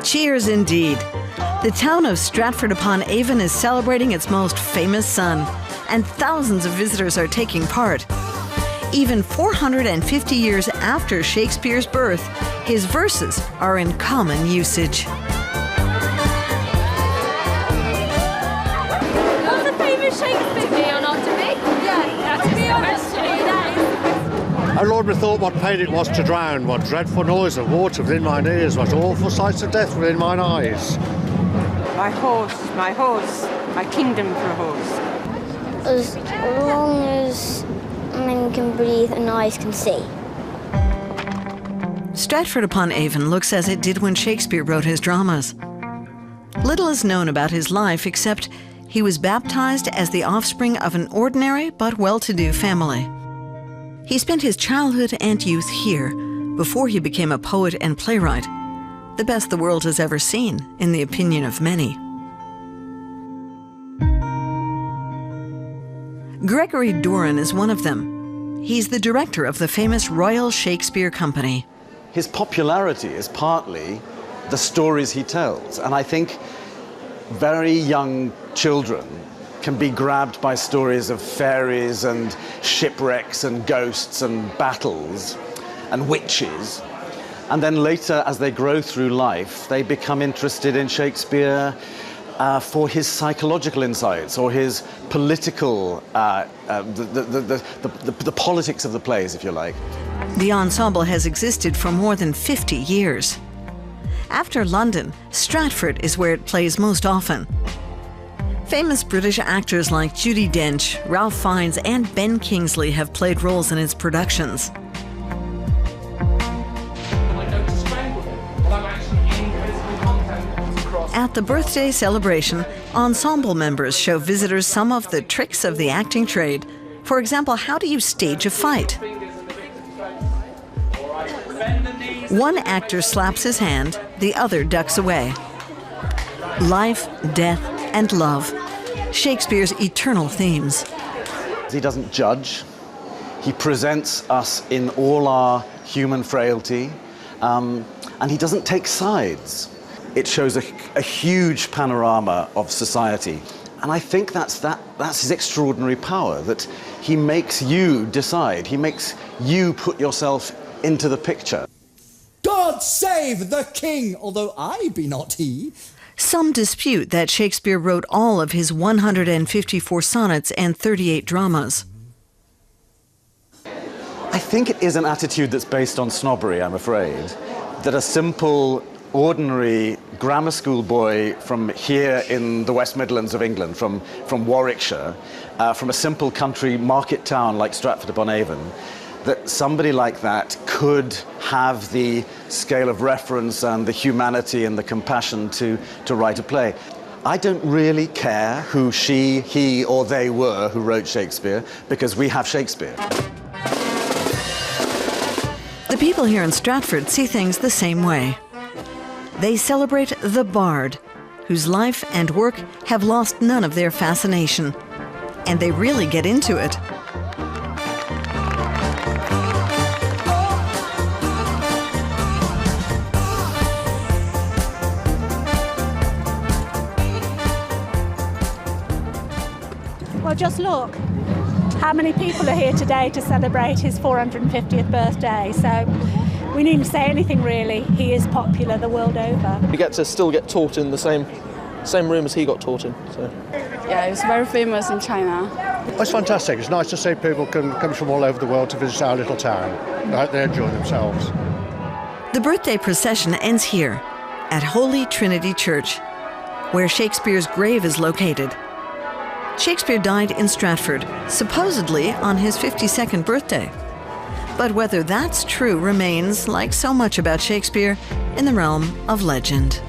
Cheers indeed. The town of Stratford-upon-Avon is celebrating its most famous son, and thousands of visitors are taking part. Even 450 years after Shakespeare's birth, his verses are in common usage. What's the famous Shakespeare? To be or not to be? Yeah, to be honest, to be, that is. O Lord, methought what pain it was to drown, what dreadful noise of water within mine ears, what awful sights of death within mine eyes. My horse, my kingdom for a horse. As long as men can breathe and eyes can see. Stratford-upon-Avon looks as it did when Shakespeare wrote his dramas. Little is known about his life except he was baptized as the offspring of an ordinary but well-to-do family. He spent his childhood and youth here before he became a poet and playwright, the best the world has ever seen, in the opinion of many. Gregory Doran is one of them. He's the director of the famous Royal Shakespeare Company. His popularity is partly the stories he tells, and I think very young children can be grabbed by stories of fairies and shipwrecks and ghosts and battles and witches. And then later, as they grow through life, they become interested in Shakespeare for his psychological insights or his political, the politics of the plays, if you like. The ensemble has existed for more than 50 years. After London, Stratford is where it plays most often. Famous British actors like Judi Dench, Ralph Fiennes, and Ben Kingsley have played roles in its productions. At the birthday celebration, ensemble members show visitors some of the tricks of the acting trade. For example, how do you stage a fight? One actor slaps his hand, the other ducks away. Life, death, and love. Shakespeare's eternal themes. He doesn't judge. He presents us in all our human frailty, and he doesn't take sides. It shows a huge panorama of society. And I think that's his extraordinary power, that he makes you decide. He makes you put yourself into the picture. God save the king, although I be not he. Some dispute that Shakespeare wrote all of his 154 sonnets and 38 dramas. I think it is an attitude that's based on snobbery, I'm afraid, that a simple, ordinary grammar school boy from here in the West Midlands of England, from Warwickshire, from a simple country market town like Stratford-upon-Avon, that somebody like that could have the scale of reference and the humanity and the compassion to write a play. I don't really care who she, he, or they were who wrote Shakespeare, because we have Shakespeare. The people here in Stratford see things the same way. They celebrate the bard, whose life and work have lost none of their fascination. And they really get into it. Well, just look. How many people are here today to celebrate his 450th birthday? So we needn't say anything, really. He is popular the world over. We get to still get taught in the same room as he got taught in. So. Yeah, he was very famous in China. It's fantastic. It's nice to see people come from all over the world to visit our little town. I hope they enjoy themselves. The birthday procession ends here, at Holy Trinity Church, where Shakespeare's grave is located. Shakespeare died in Stratford, supposedly on his 52nd birthday. But whether that's true remains, like so much about Shakespeare, in the realm of legend.